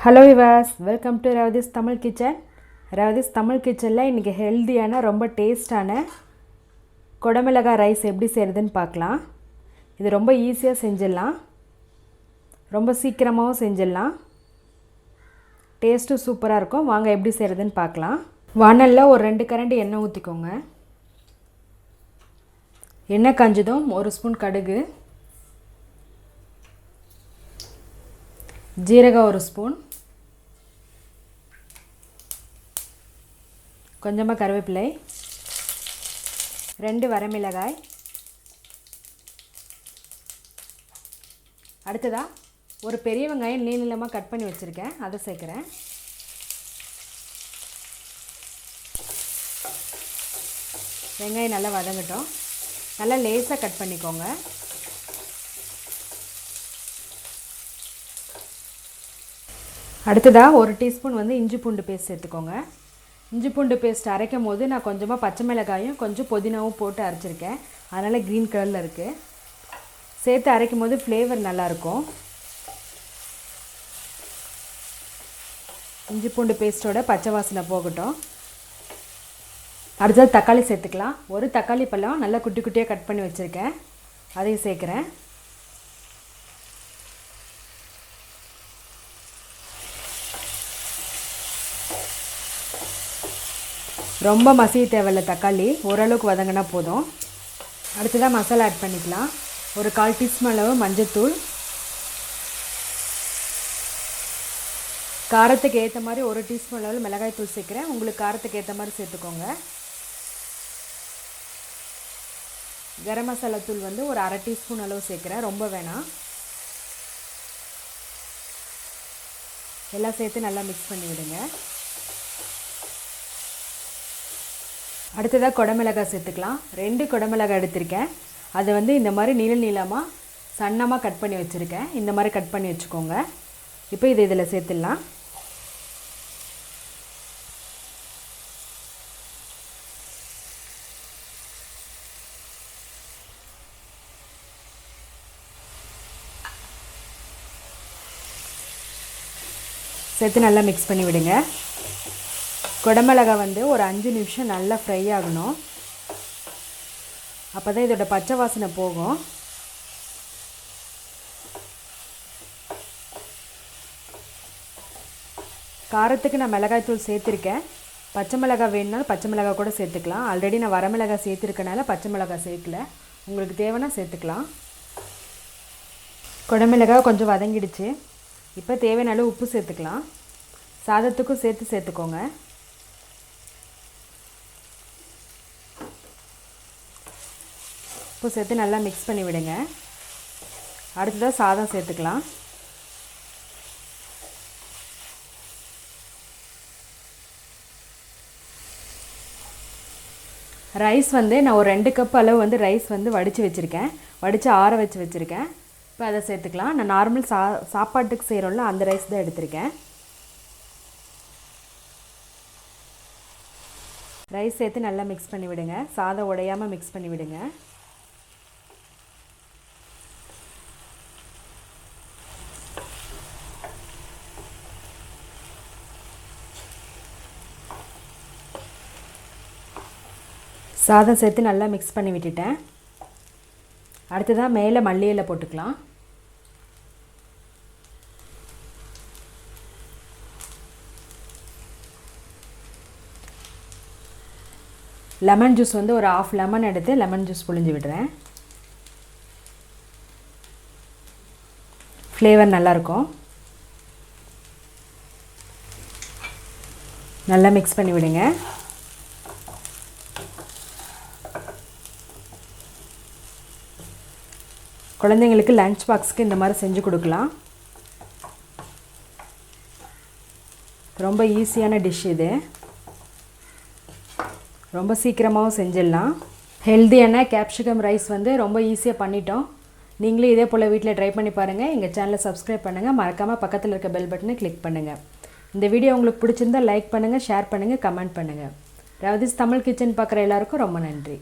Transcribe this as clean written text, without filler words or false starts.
Hello viewers, welcome to Revathi's Tamil kitchen. Revathi's Tamil கிச்சனில் இன்றைக்கி ஹெல்த்தியான ரொம்ப டேஸ்டான குடமிளகாய் ரைஸ் எப்படி செய்கிறதுன்னு பார்க்கலாம். இது ரொம்ப ஈஸியாக செஞ்சிடலாம், ரொம்ப சீக்கிரமாகவும் செஞ்சிடலாம், டேஸ்ட்டும் சூப்பராக இருக்கும். வாங்க எப்படி செய்கிறதுன்னு பார்க்கலாம். வானலில் ஒரு 2 கரண்டி எண்ணெய் ஊற்றிக்கோங்க. எண்ணெய் காஞ்சதும் 1 ஸ்பூன் கடுகு, ஜீரகம் 1 ஸ்பூன், கொஞ்சமாக கருவேப்பிலை, 2 வரமிளகாய், அடுத்ததாக ஒரு பெரிய வெங்காயம் நீளமாக கட் பண்ணி வச்சுருக்கேன், அதை சேர்க்குறேன். வெங்காயம் நல்லா வதங்கட்டும், நல்லா லேசாக கட் பண்ணிக்கோங்க. அடுத்ததாக 1 டீஸ்பூன் இஞ்சி பூண்டு பேஸ்ட் சேர்த்துக்கோங்க. இஞ்சி பூண்டு பேஸ்ட் அரைக்கும் போது நான் கொஞ்சமாக பச்சை மிளகாயும் கொஞ்சம் புதினாவும் போட்டு அரைச்சிருக்கேன், அதனால் க்ரீன் கலரில் இருக்குது. சேர்த்து அரைக்கும் போது ஃப்ளேவர் நல்லாயிருக்கும். இஞ்சி பூண்டு பேஸ்ட்டோட பச்சை வாசனை போகட்டும். அடுத்தது தக்காளி சேர்த்துக்கலாம். ஒரு தக்காளி பழம் நல்லா குட்டி குட்டியாக கட் பண்ணி வச்சுருக்கேன், அதையும் சேர்க்குறேன். ரொம்ப மசிய தேவையில்லை, தக்காளி ஓரளவுக்கு வதங்கினா போதும். அடுத்ததாக மசாலா ஆட் பண்ணிக்கலாம். ஒரு 1/4 டீஸ்பூன் அளவு மஞ்சள்தூள், காரத்துக்கு ஏற்ற மாதிரி 1 டீஸ்பூன் அளவு மிளகாய் தூள் சேர்க்குறேன். உங்களுக்கு காரத்துக்கு ஏற்ற மாதிரி சேர்த்துக்கோங்க. கரம் மசாலா தூள் ஒரு 1/2 டீஸ்பூன் அளவு சேர்க்குறேன், ரொம்ப வேணாம். எல்லாம் சேர்த்து நல்லா மிக்ஸ் பண்ணி விடுங்க. அடுத்ததாக குடமிளகாய் சேர்த்துக்கலாம். 2 குடமிளகாய் எடுத்திருக்கேன், அதை இந்த மாதிரி நீளமாக சன்னமாக கட் பண்ணி வச்சுருக்கேன். இந்த மாதிரி கட் பண்ணி வச்சுக்கோங்க. இப்போ இதில் சேர்த்துடலாம். சேர்த்து நல்லா மிக்ஸ் பண்ணி விடுங்க. குடமிளகாய் ஒரு 5 நிமிஷம் நல்லா ஃப்ரை ஆகணும், அப்போ தான் இதோட பச்சை வாசனை போகும். காரத்துக்கு நான் மிளகாய்த்தூள் சேர்த்துருக்கேன். பச்சை மிளகாய் வேணுனாலும் பச்சை மிளகாய் கூட சேர்த்துக்கலாம். ஆல்ரெடி நான் வரமிளகாய் சேர்த்துருக்கனால பச்சை மிளகாய் சேர்க்கல, உங்களுக்கு தேவைன்னா சேர்த்துக்கலாம். குடமிளகாய் கொஞ்சம் வதங்கிடுச்சு. இப்போ தேவையான அளவு உப்பு சேர்த்துக்கலாம். சாதத்துக்கும் சேர்த்துக்கோங்க. உப்பு சேர்த்து நல்லா மிக்ஸ் பண்ணி விடுங்க. அடுத்ததாக சாதம் சேர்த்துக்கலாம். ரைஸ் நான் ஒரு 2 கப் அளவு ரைஸ் வடித்து வச்சுருக்கேன், வடித்து ஆற வச்சுருக்கேன். இப்போ அதை சேர்த்துக்கலாம். நான் நார்மல் சாப்பாட்டுக்கு செய்கிறோம்ல அந்த ரைஸ் தான் எடுத்திருக்கேன். ரைஸ் சேர்த்து நல்லா மிக்ஸ் பண்ணி விடுங்க. சாதம் உடையாமல் மிக்ஸ் பண்ணி விடுங்க. சாதம் சேர்த்து நல்லா மிக்ஸ் பண்ணி விட்டுட்டேன். அடுத்ததாக மேலே மல்லி இலை போட்டுக்கலாம். லெமன் ஜூஸ் ஒரு 1/2 லெமன் எடுத்து லெமன் ஜூஸ் புழிஞ்சு விடுறேன். ஃப்ளேவர் நல்லாயிருக்கும். நல்லா மிக்ஸ் பண்ணி விடுங்க. குழந்தைங்களுக்கு லஞ்ச் பாக்ஸுக்கு இந்த மாதிரி செஞ்சு கொடுக்கலாம். ரொம்ப ஈஸியான டிஷ் இது, ரொம்ப சீக்கிரமாகவும் செஞ்சிடலாம். ஹெல்த்தியான கேப்சிகம் ரைஸ் ரொம்ப ஈஸியாக பண்ணிட்டோம். நீங்களும் இதே போல் வீட்டில் ட்ரை பண்ணி பாருங்கள். எங்கள் சேனலை சப்ஸ்கிரைப் பண்ணுங்கள், மறக்காமல் பக்கத்தில் இருக்க பெல் பட்டனை கிளிக் பண்ணுங்கள். இந்த வீடியோ உங்களுக்கு பிடிச்சிருந்தால் லைக் பண்ணுங்கள், ஷேர் பண்ணுங்கள், கமெண்ட் பண்ணுங்கள். ரவதிஸ் தமிழ் கிச்சன் பார்க்குற எல்லாருக்கும் ரொம்ப நன்றி.